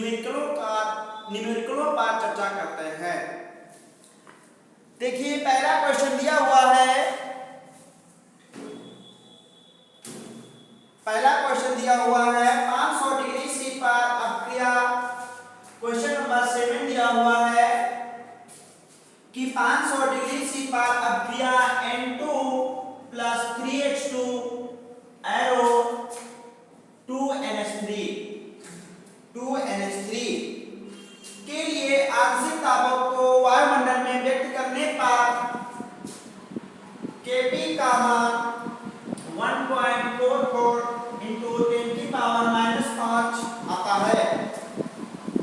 न्यूमेरिकलों पर चर्चा करते हैं। देखिए पहला क्वेश्चन दिया हुआ है, पहला क्वेश्चन दिया हुआ है 500 डिग्री सी पर अपक्रिया। क्वेश्चन नंबर 7 दिया हुआ है कि 500 डिग्री सी पर अपक्रिया N2 plus 3H2 arrow 2NH3 के लिए आंशिक दाबों को वायुमंडल में व्यक्त करने पर Kp का मान 1.44 into 10 की पावर -5 आता है।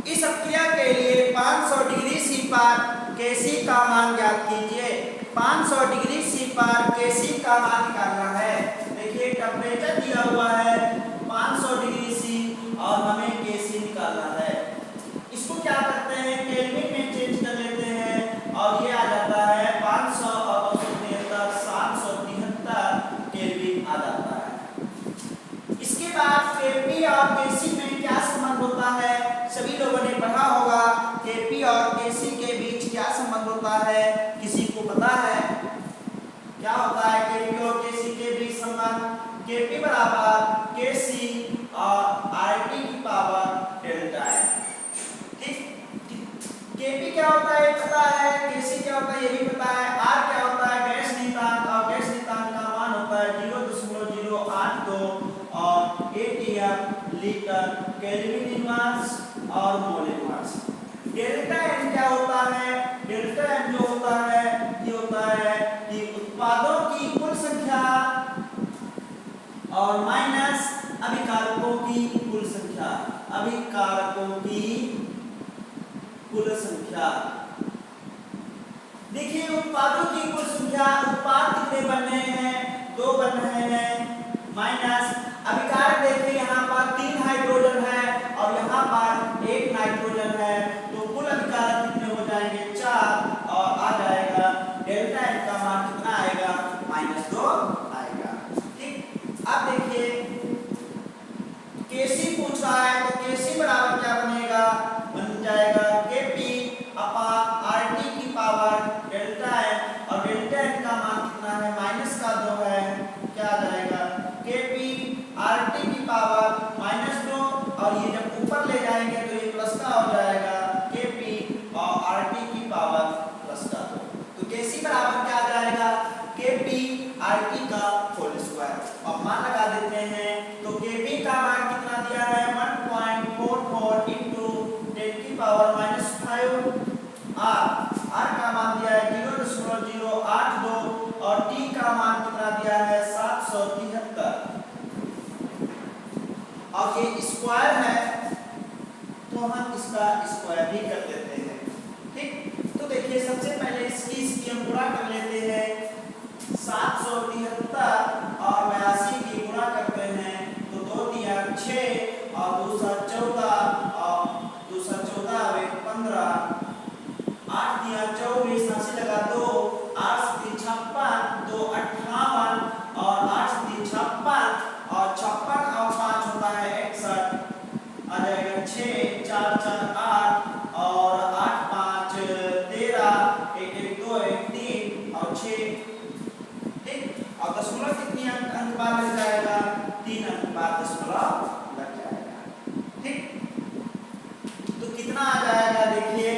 इस अपक्रिया के लिए 500 डिग्री सी पर Kc का मान ज्ञात कीजिए। 500 डिग्री सी पर Kc का मान निकालना है। देखिए टेम्परेचर दिया हुआ है 500 डिग्री सी और हमें Kc निकालना है। इसको क्या करते हैं, केल्विन में चेंज कर लेते हैं और ये आ जाता है 500 और 273 773 केल्विन आ जाता है। इसके बाद Kp और Kc में क्या संबंध होता है, सभी लोगों ने पढ़ा होगा। Kp और Kc के बीच क्या संबंध होता है, किसी को पता है क्या होता है Kp और Kc के बीच संबंध? Kp बराबर Kc और RT की पावर डेल्टा है। Kp क्या होता है पता है, Kc क्या होता है ये भी पता है, R क्या होता है गैस नियतांक, और गैस नियतांक का मान होता है 0.082 और ATM लीटर केल्विन इनवर्स और मोल इनवर्स। डेल्टा N क्या होता है, डेल्टा N जो होता है ये होता है कि उत्पादों की कुल संख्या और माइनस अभिकारकों की कुल संख्या, अभिकारकों की कुल संख्या। देखिए उत्पादों की कुल संख्या, उत्पाद कितने बन रहे हैं, 2 बन रहे हैं, माइनस अभिकारक देखिए यहाँ पर 3 हाइड्रोजन है और यहाँ पर 1 नाइट्रोजन है, तो कुल अभिकारक कितने हो जाएंगे 4 और आ जाएगा डेल्टा N का मान कितना आएगा -2 आएगा। ठीक, अब देखिए Kc पूछ रहा है तो Kc बराबर क्या बनेगा, बन जाएगा Kp अपॉन RT की पावर डेल्टा N और डेल्टा N का मान कितना है -2 है, क्या आ जाएगा Kp RT की पावर -2 और ये जब ऊपर ले जाएंगे तो ये प्लस का हो जाएगा Kp और RT की पावर +2। तो Kc बराबर क्या आ जाएगा Kp RT का होल स्क्वायर। अब मान लगा देते हैं तो Kp का मान कितना दिया है 1.44 into 10 की पावर -5 R का मान दिया है 0.082 और T का मान कितना दिया है 773 और ये स्क्वायर है तो हम इसका स्क्वायर भी कर देते हैं। ठीक, तो देखिए सबसे पहले इसकी हम गुणा कर लेते हैं 773 और 82 की गुणा करते हैं तो 2 दिया 6 और 2 14 और 2 14 वे 15, 8 दिया 24, 80 लगा 2, 8 3 56, 2 58 और 8 3 56 और 56 और 5 होता है 61, आ जाएगा 6 4 4 8 और 8 5 13, 1 1 2 1 3 और 6। ठीक, और दशमलव कितनी अंक बाद लग जाएगा, 3 अंक बाद दशमलव लग जाएगा। ठीक, तो कितना आ जाएगा देखिए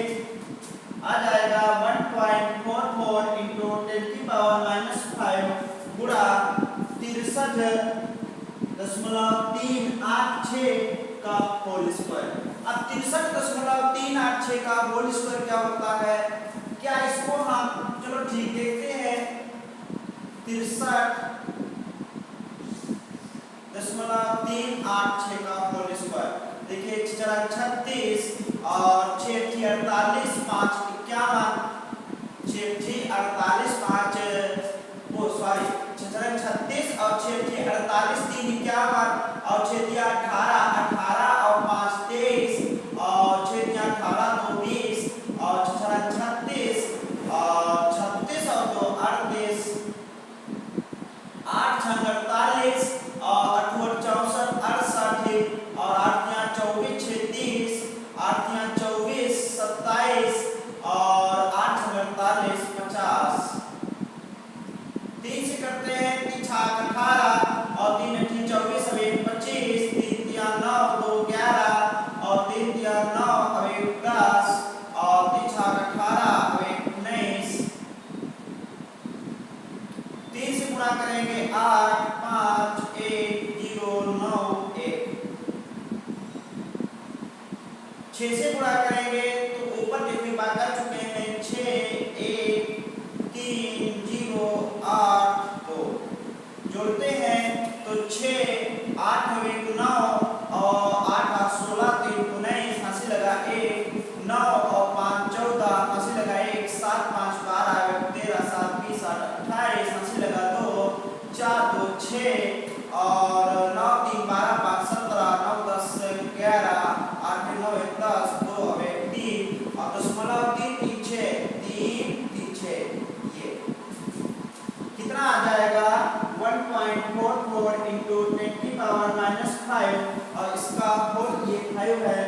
आ जाएगा 1.44 into 10 की पावर -5 गुणा 63.386 का होल स्क्वायर। अब 63.386 का होल स्क्वायर क्या होता है, क्या इसको हम चलो ठीक देखते हैं 63.386 का होल स्क्वायर। देखिए 36 और 6 48 5 51 6 48 5 ओ सॉरी 36 और 6 48 3 51 और 6 18 18 और 5 23 और 6 18 2 20 और 36 और 36 और 2 38 8 6 48 और 8 64 68 और 8 24 6 30 6 से गुणा करेंगे तो ऊपर देखिए बात कर चुके हैं 6 1 3 0 8 2 जोड़ते हैं तो 6 8 हुए 9 और 8 8 16 3 19 हंसी लगा 1 9 और 5 14 हंसी लगा 1 7 5 12 13 7 20 28 हंसी लगा 2 4 2 6 और 9 3 12 5 17 9 10 11 8 9 10 2 3 और दशमलव 3 3 6 3 3 6 ये कितना आ जाएगा 1.44 into 10 की पावर -5 और इसका होल ये 5 है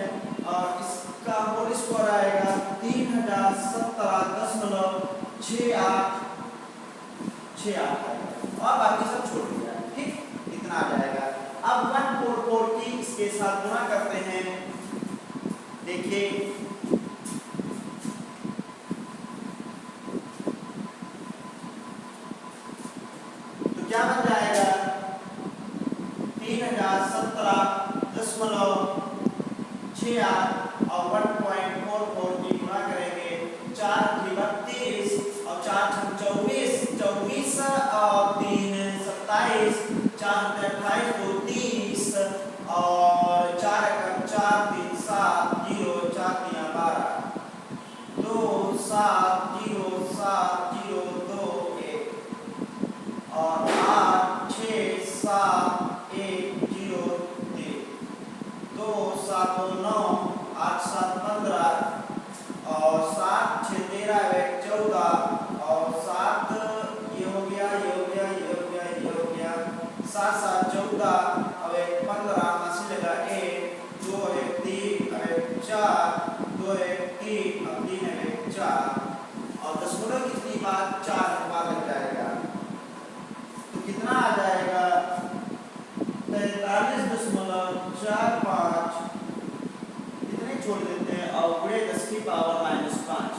और इसका होल स्क्वायर आएगा 3017.6868 और बाकी सब छोड़ दिया। ठीक, इतना आ जाएगा। अब 144 की इसके साथ गुणा करते हैं। देखिए तो क्या बन जाएगा 3017.68 और 1.44 की गुणा करेंगे 4 3 32 और 4 6 24 24 और 3 27 4 28 2 30 और 4 4 3 7 0 4 3 12 2 7 0 7 0 2 1 और 8 6 7 1 0 3 2 7 2 9 8 7 15 और 7 6 13 1 14 और 7 ये हो गया ये हो गया ये हो गया ये हो गया 7 7 14 अब 15 हंसी लगा 1 2 1 3 अब 4 2 1 3 अब 3 1 4 और दशमलव कितनी बार 4 बार लग जाएगा तो कितना आ जाएगा 43.45 इतने छोड़ देते हैं और गुणे 10 की पावर -5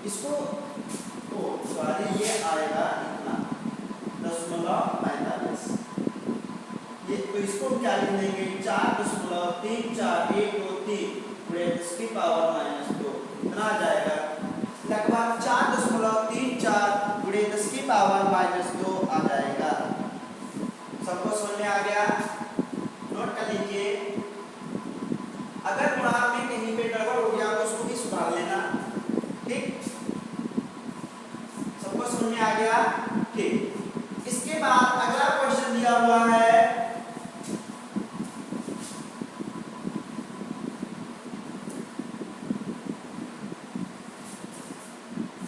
इसको सॉरी ये आएगा इतना 0.45 ये तो इसको क्या लिख देंगे 4.34123 गुणे 10 की पावर -2 इतना आ जाएगा लगभग 4.34 गुणे 10 की पावर -2 आ जाएगा। सबको समझ में आ गया? नोट कर लीजिए। अगर गुणांक में कहीं पे गड़बड़ हो गया तो उसको भी सुधार लेना। ठीक, सबको समझ में आ गया? ठीक, इसके बाद अगला क्वेश्चन दिया हुआ है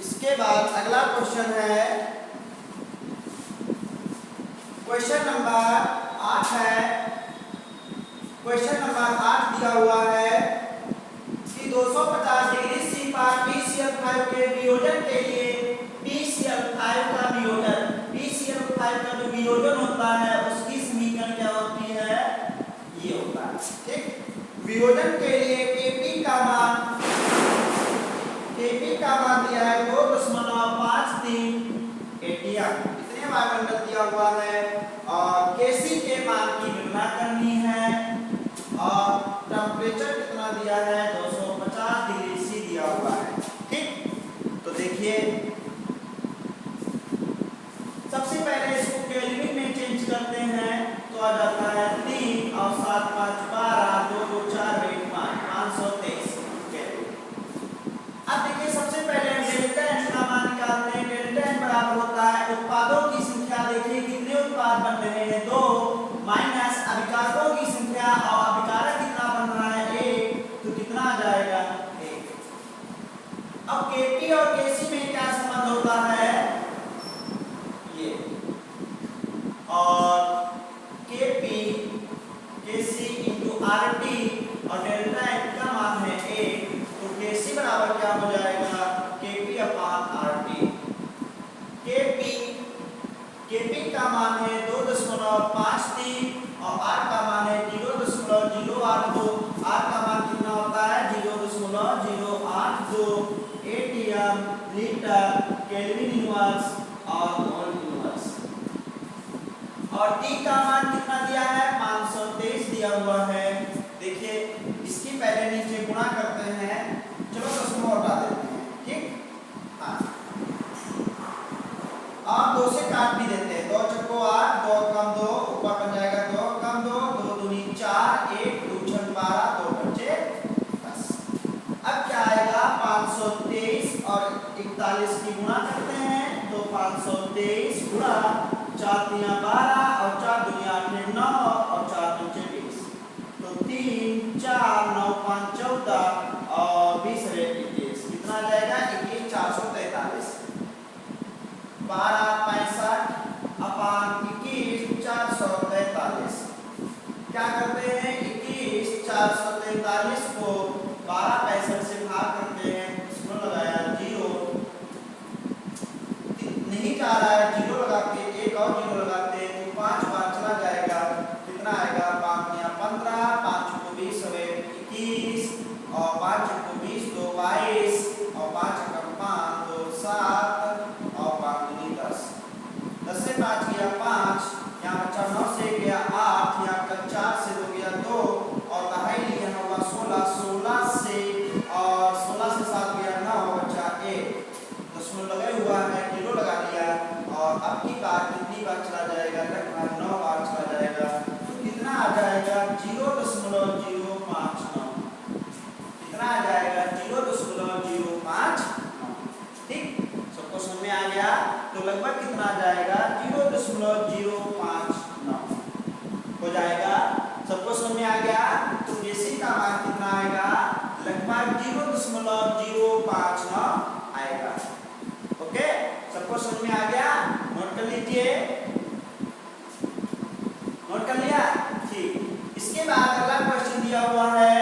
इसके बाद अगला क्वेश्चन है क्वेश्चन नंबर 8 है। क्वेश्चन नंबर 8 दिया हुआ है कि 250 डिग्री सी पर PCl5 के वियोजन के लिए PCl5 का वियोजन PCl5 का जो वियोजन होता है उसकी समीकरण क्या होती है ये होता है। ठीक, वियोजन के लिए Kp का मान दिया है 2.53 ATM इतने वायुमंडल दिया हुआ है और Kc के मान की गणना करनी है और टेम्परेचर कितना दिया है 250 डिग्री सी दिया हुआ है। ठीक, तो देखिए सबसे पहले इसको केल्विन में चेंज करते हैं तो आ जाता है 3 और 7 5 12 2 2 4 1 5 523 केल्विन। अब देखिए सबसे पहले हम डेल्टा एन का मान निकालते हैं। डेल्टा एन बराबर होता है उत्पादों की संख्या। देखिए कितने उत्पाद बन रहे हैं 2 माइनस अभिकारकों की संख्या और अभिकारक कितना बन रहा है 1 तो कितना आ जाएगा 1। अब Kp और Kc में क्या संबंध होता है ये और Kp Kc into RT और डेल्टा एन का मान है 1 तो Kc बराबर क्या हो जाएगा Kp अपॉन RT। Kp का मान है 2.53 और R का मान है 0.082। R का मान कितना होता है 0.082 ATM लीटर केल्विन इनवर्स और मोल इनवर्स। और T का मान कितना दिया है 523 दिया हुआ है। देखिए इसकी पहले नीचे गुणा करते हैं 41 की गुणा करते हैं तो 523 गुणा 4 तिया 12 और 4 दुनिया 8 9 और 4 पंचे 20 तो 3 4 9 5 14 और 20 रे 21 कितना आ जाएगा 21 443 12 65 अपान 21 443 क्या करते हैं 21 443 को 12 65 से भाग करते हैं इसको लगाया 0 नहीं जा रहा है 0 लगा के एक और 0 लगाते हैं तो 5 बार चला जाएगा कितना आएगा 5 या 15 5 को 20 हुए 21 और 5 को 20 2 22 और 5 का 5 2 7 और 5 दूनी 10 10 से 5 गया 5 यहाँ बचा 9 से गया 8 यहाँ का 4 से 2 गया 2 और दहाई लिया होगा 16 16 से और 16 से 7 गया 9 बचा 1 दशमलव लगे हुआ है 0 लगा लिया और अब की बार कितनी बार चला जाएगा लगभग 9 बार चला जाएगा तो कितना आ जाएगा 0.059 कितना आ जाएगा 0.059 ठीक सबको समझ में आ गया तो लगभग कितना आ जाएगा 0.059 हो जाएगा सबको समझ में आ गया तो केसी का मान कितना आएगा लगभग 0.059 आएगा ओके सबको समझ में आ गया नोट कर लीजिए नोट कर लिया ठीक इसके बाद अगला क्वेश्चन दिया हुआ है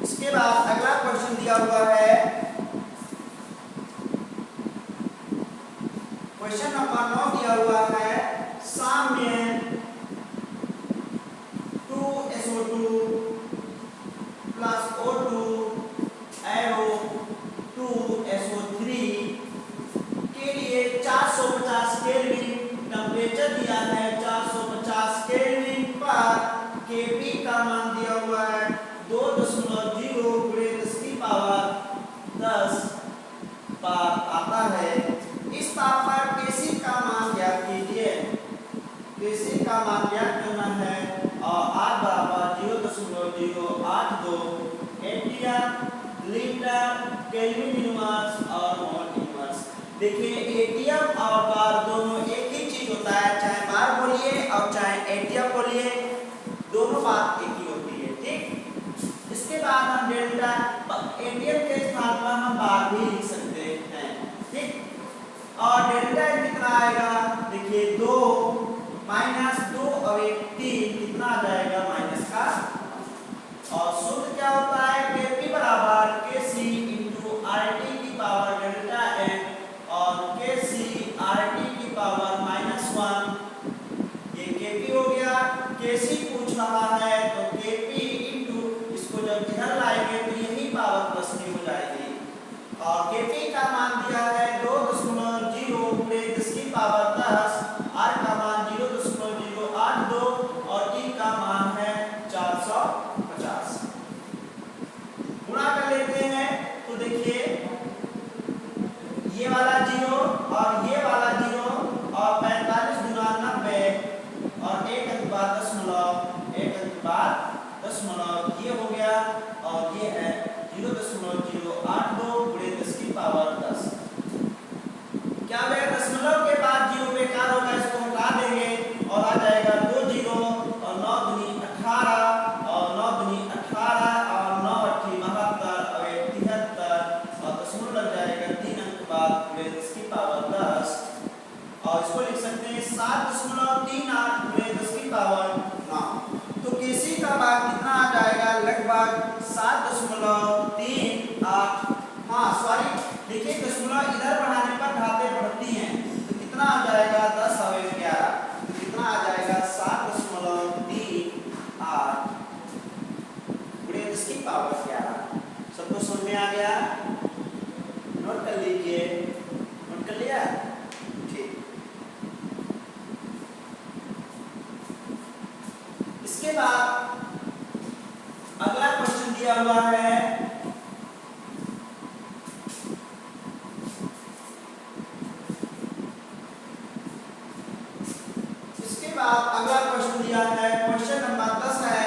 इसके बाद अगला क्वेश्चन दिया हुआ है क्वेश्चन नंबर 9 दिया हुआ है साम्य 2SO2 plus O2 arrow 2SO3 के लिए 450 केल्विन टेम्परेचर दिया है 450 केल्विन पर Kp का मान दिया हुआ है 2.0 गुणे 10 की पावर 10 बार आता है इस तापमान केसी का मान ज्ञात कीजिए केसी का मान ज्ञात करना है और R बराबर 0.082 एटीएम लीटर केल्विन इनवर्स और मोल इनवर्स देखिए एटीएम और बार दोनों एक ही चीज होता है चाहे बार बोलिए और चाहे एटीएम बोलिए दोनों बात एक ही होती है ठीक इसके बाद हम डेल्टा एटीएम के स्थान पर हम बार भी लिख सकते हैं ठीक और डेल्टा कितना आएगा देखिए 2 माइनस 2 और 1 3 कितना आ जाएगा माइनस का और सूत्र क्या होता है Kp बराबर Kc into RT की पावर डेल्टा n और Kc RT की पावर -1 ये Kp हो गया Kc पूछ रहा है तो Kp into इसको जब इधर लाएंगे तो यही पावर प्लस की हो जाएगी और Kp का मान दिया है 2.0 गुणे 10 की पावर 10 R का मान 0.082 और T का मान है 450 गुणा कर लेते हैं तो देखिए ये वाला 0 और ये वाला 0 और 45 गुना 90 और 1 अंक बाद दशमलव ये हो गया और ये है 0.082 गुणे 10 की पावर 10 क्या होगा दशमलव के बाद 0 बेकार होगा इसको हटा देंगे और आ जाएगा 2 0 और 9 दूनी 18 और 9 दूनी 18 और 9 अट्ठी 72 और 73 और दशमलव लग जाएगा 3 अंक बाद गुणे 10 की पावर 10 और इसको लिख सकते हैं 7.38 गुणे 10 की पावर 9 तो केसी का मान कितना आ जाएगा लगभग 7.38 हाँ सॉरी देखिए दशमलव इधर बढ़ाने पर घातें बढ़ती हैं तो कितना आ जाएगा 10 और 11 तो कितना आ जाएगा 7.38 गुणे 10 की पावर 11 सबको समझ में आ गया नोट कर लीजिए नोट कर लिया ठीक इसके बाद अगला क्वेश्चन दिया हुआ है इसके बाद अगला क्वेश्चन दिया है क्वेश्चन नंबर 10 है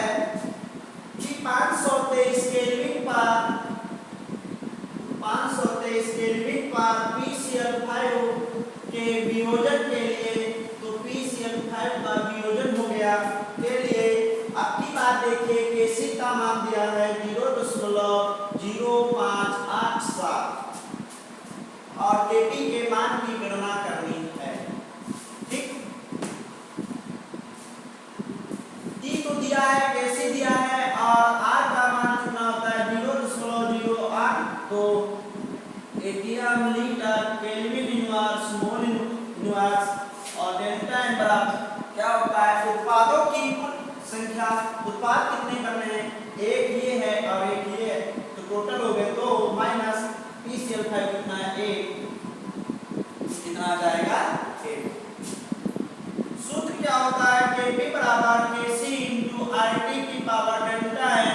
दिया है, केसी दिया है और आर का मान कितना होता है 0.08, तो ATM litre kelvin inverse mole inverse और डेल्टा एन बराबर क्या होता है उत्पादों की कुल संख्या। उत्पाद कितने करने हैं, एक ये है और एक ये है, तो टोटल हो गए 2 माइनस PCl5 कितना है 1, कितना आ जाएगा 1। सूत्र क्या होता है Kp बराबर Kc इंटू RT की पावर डेल्टा है।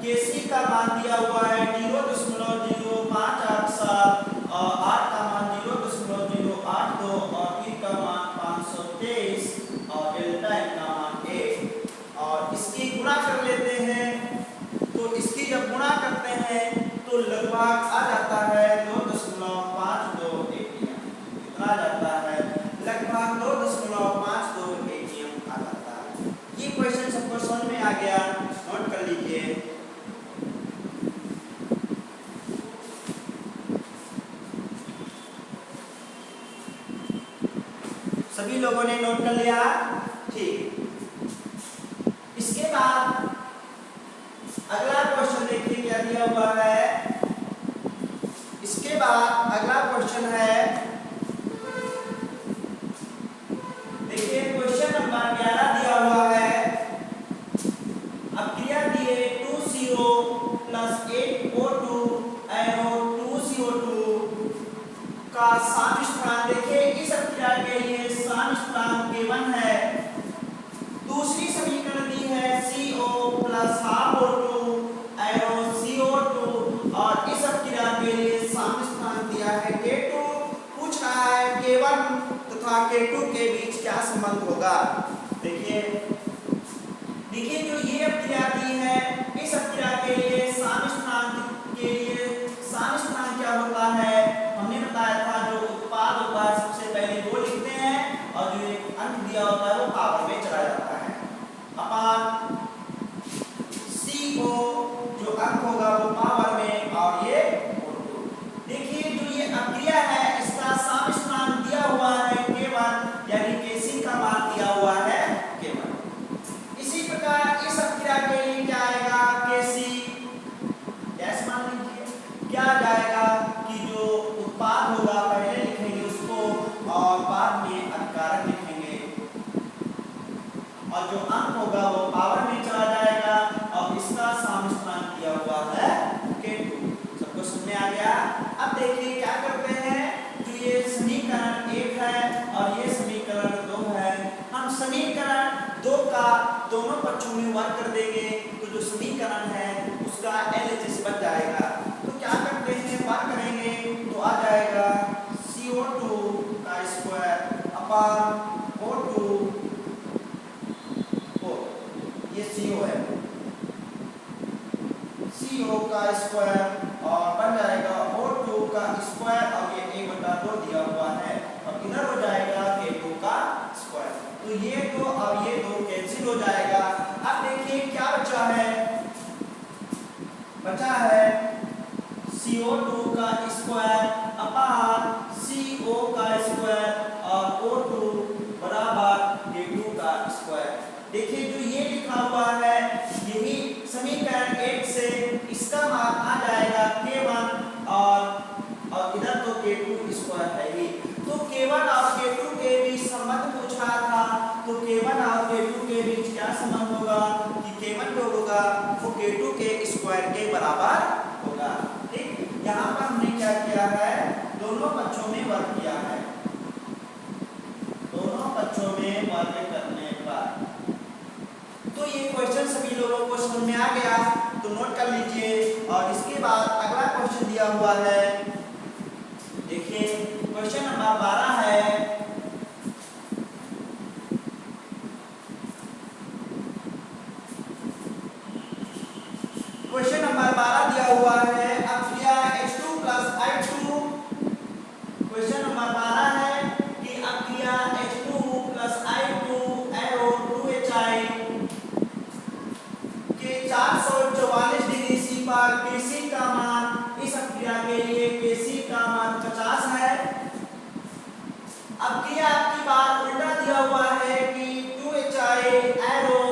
Kc का मान दिया हुआ है 0.0587 और R का मान 0.082 और E का मान 523 और डेल्टा N का मान 1 और इसकी गुणा कर लेते हैं। तो इसकी जब गुणा करते हैं तो लगभग आ जाता है 2.52 एटीएम, कितना आ जाता है लगभग 2.52 एटीएम आ जाता है। ये क्वेश्चन सबको समझ में आ गया, नोट कर लीजिए। सभी लोगों ने नोट कर लिया, ठीक। इसके बाद अगला क्वेश्चन देखिए क्या दिया हुआ है। इसके बाद अगला क्वेश्चन है, देखिए क्वेश्चन नंबर 11 दिया हुआ है। अब क्रिया दिए 2CO plus 8O2 arrow 2CO2 का सामिष्टान। देखिए इस क्रिया के लिए सामिष्टान K1 है। दूसरी समीकरण दी है CO plus half O2 arrow CO2 और इस क्रिया के लिए सामिष्टान दिया है K2। पूछ रहा है K1 तथा K2 के बीच क्या संबंध होगा। देखिए जो ये क्रिया दी है, इस क्रिया के लिए सामिष्टान क्या होता है, हमने बताया था जो उत्पाद होता है सबसे पहले वो लिखते हैं और जो एक अंक दिया होता है वो पावर में चला जाता है अपान CO जो अंक होगा वो पावर में और ये O2। देखिए जो ये क्रिया है इसका सामिष्टान दिया हुआ है K1 यानी Kc का मान दिया हुआ है K1। इसी प्रकार इस क्रिया के लिए क्या आएगा Kc डैश मान लीजिए, क्या जाएगा कि जो उत्पाद होगा पहले लिखेंगे उसको और बाद में अंतकारक लिखेंगे और जो अंक होगा वो पावर में चला जाएगा और इसका सामिष्टान दिया हुआ है K2। सबको समझ में आ गया। अब देखिए क्या करते हैं, जो ये समीकरण 1 है और ये समीकरण 2 है, हम समीकरण 2 का दोनों पक्षों में वर्ग कर देंगे तो जो समीकरण है उसका LHS बन जाएगा। तो क्या करते हैं, वर्ग करेंगे तो आ जाएगा CO2 का स्क्वायर अपान O2, ये CO है, CO का स्क्वायर और बन जाएगा O2 का स्क्वायर और ये 1/2 दिया हुआ है और इधर हो जाएगा K2 का स्क्वायर। तो ये तो अब ये दो कैंसिल हो जाएगा। अब देखिए क्या बचा है, बचा है CO2 का स्क्वायर अपान CO का स्क्वायर और O2 बराबर K2 का स्क्वायर। देखिए जो ये लिखा हुआ है यही समीकरण 1 से इसका मान आ जाएगा K1 और इधर तो K2 स्क्वायर है ही। तो K1 और K2 के बीच संबंध पूछ रहा था, तो K1 और K2 के बीच क्या संबंध होगा कि K1 जो होगा वो K2 के स्क्वायर के बराबर होगा। ठीक, यहाँ पर हमने क्या किया है, दोनों पक्षों में वर्ग किया है। दोनों पक्षों में वर्ग करने पर तो ये क्वेश्चन सभी लोगों को समझ में आ गया, तो नोट कर लीजिए। और इसके बाद अगला क्वेश्चन दिया हुआ है, देखिए क्वेश्चन नंबर 12 है। क्वेश्चन नंबर 12 दिया हुआ है, अब क्रिया H2 plus I2। Question number 12 है कि अब क्रिया H2 plus I2 arrow 2HI के 444 डिग्री C पर Kc का मान, इस क्रिया के लिए Kc का मान 50 है। अब क्रिया आपकी बात उल्टा दिया हुआ है कि 2HI एरो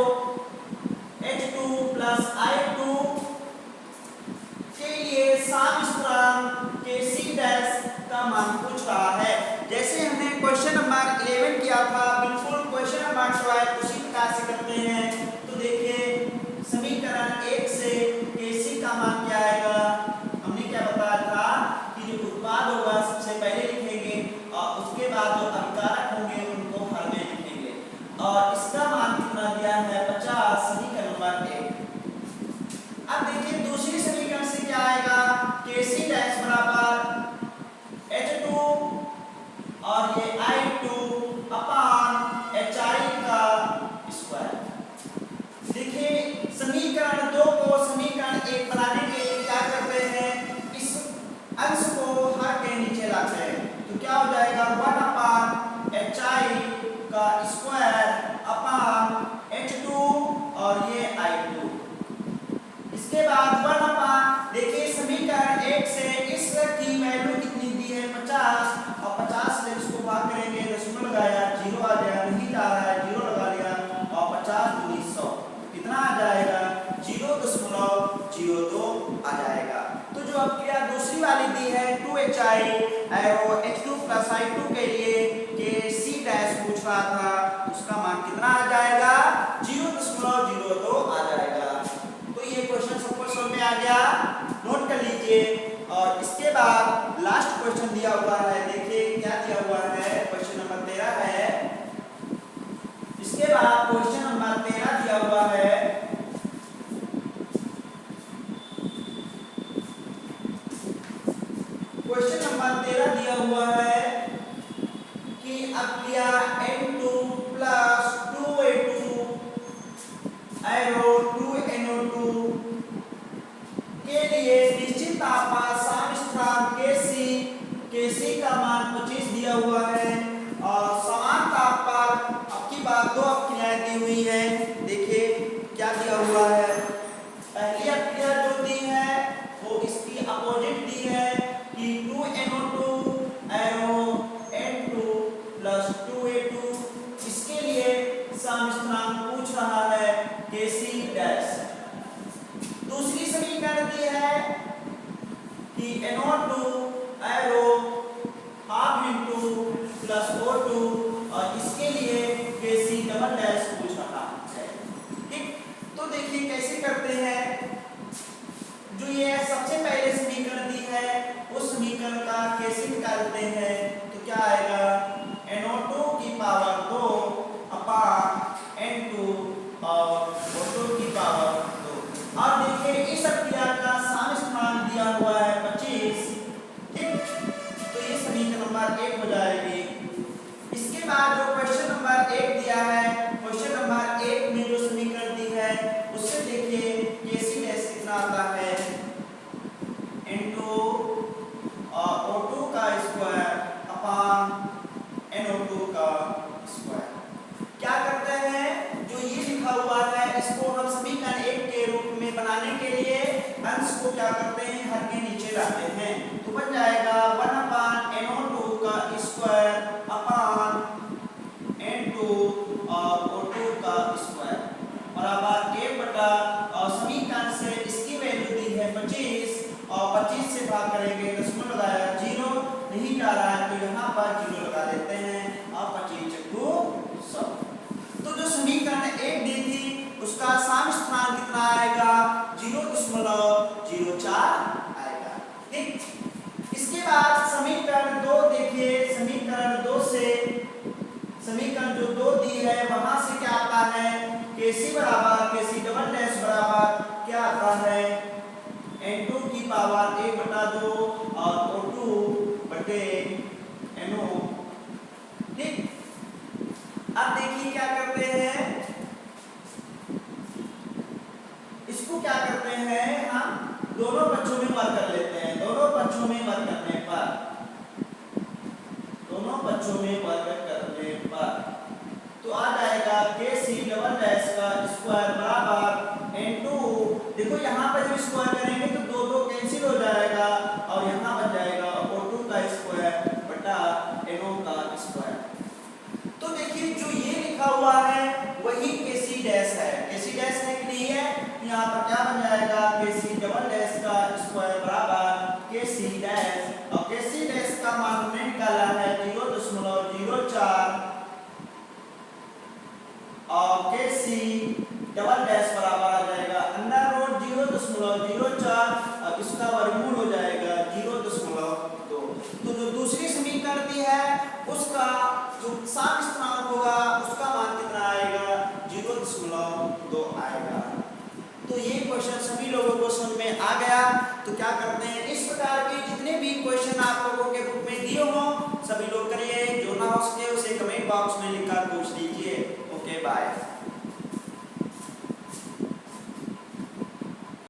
02 आ जाएगा। तो जो अब क्रिया दूसरी वाली दी है 2HI arrow H2 plus I2 के लिए KC डैश पूछ रहा था, उसका मान कितना आ जाएगा 0.02 आ जाएगा। तो ये क्वेश्चन सबको समझ में आ गया, नोट कर लीजिए। और इसके बाद लास्ट क्वेश्चन दिया हुआ है, देखिए क्या दिया हुआ है, क्वेश्चन नंबर 13 है। इसके बाद क्वेश्चन नंबर 13 दिया हुआ है, क्वेश्चन नंबर 13 दिया हुआ है कि अब क्रिया N2 plus 2A2 arrow 2NO2 के लिए निश्चित तापमान समस्थानिक Kc का मान 25 दिया हुआ है और समान ताप पर अब की बात दो क्रियाएं दी हुई है। देखिए क्या दिया हुआ है, पहली क्रिया जो दी है वो इसकी अपोजिट दी है कि 2NO2 arrow N2 plus 2A2, इसके लिए समस्थानिक पूछ रहा है Kc डैश। दूसरी समीकरण दी है कि NO2 arrow half into plus O2 और इसके लिए Kc डबल डैश पूछ रहा है। ठीक, तो देखिए कैसे करते हैं, जो ये सबसे पहले समीकरण दी है उस समीकरण का Kc निकालते हैं, तो क्या आएगा NO2 की पावर 2 अपान N2 और O2 की पावर 2। और देखिए इस क्रिया का समस्थानिक दिया हुआ है 25। ठीक, तो ये समीकरण नंबर 1 हो जाएगी। इसके बाद जो क्वेश्चन नंबर 1 दिया है, क्वेश्चन नंबर 1 में जो समीकरण दी है उससे देखिए Kc डैश कितना आता है N2 और O2 का स्क्वायर अपान NO2 का स्क्वायर। क्या करते हैं, जो ये लिखा हुआ है इसको हम समीकरण 1 के रूप में बनाने के लिए अंश को क्या करते हैं हर के नीचे लाते हैं, तो बन जाएगा 1 अपान NO2 का स्क्वायर अपान N2 और O2 का स्क्वायर बराबर 1 बटा, और समीकरण से इसकी वैल्यू दी है 25 और 25 से भाग करेंगे, दशमलव लगाया 0 नहीं जा रहा है तो यहाँ पर 0 लगा देते हैं और 25 चक्कू 100। तो जो समीकरण 1 दी थी उसका समस्थानिक कितना आएगा 0.04 आएगा। ठीक, इसके बाद समीकरण 2 देखिए, समीकरण 2 से समीकरण जो 2 दी है वहां से क्या आता है Kc बराबर Kc डबल डैश बराबर क्या आता है N2 की पावर 1 बटा 2 और O2 बटे NO। ठीक, अब देखिए क्या करते हैं, इसको क्या करते हैं हम दोनों पक्षों में वर्ग कर लेते हैं। दोनों पक्षों में वर्ग करने पर, दोनों पक्षों में वर्ग करने पर तो आ जाएगा Kc डबल डैश का स्क्वायर बराबर N2। देखो यहाँ पर जब स्क्वायर करेंगे तो दो दो कैंसिल हो जाएगा और यहाँ बन जाएगा O2 का स्क्वायर बटा NO का स्क्वायर। तो देखिए जो ये लिखा हुआ है वही Kc डैश है, Kc डैश है कि नहीं है, यहाँ पर क्या बन जाएगा Kc डबल डैश का स्क्वायर बराबर Kc डैश, और Kc डैश का मान हमने निकाला है 0.04 और Kc डबल डैश बराबर आ जाएगा अंडर रूट 0.04 और इसका वर्गमूल हो जाएगा 0.2। तो जो दूसरी समीकरण दी है उसका जो समस्थानिक होगा उसका मान कितना आएगा 0.2 आएगा। तो ये क्वेश्चन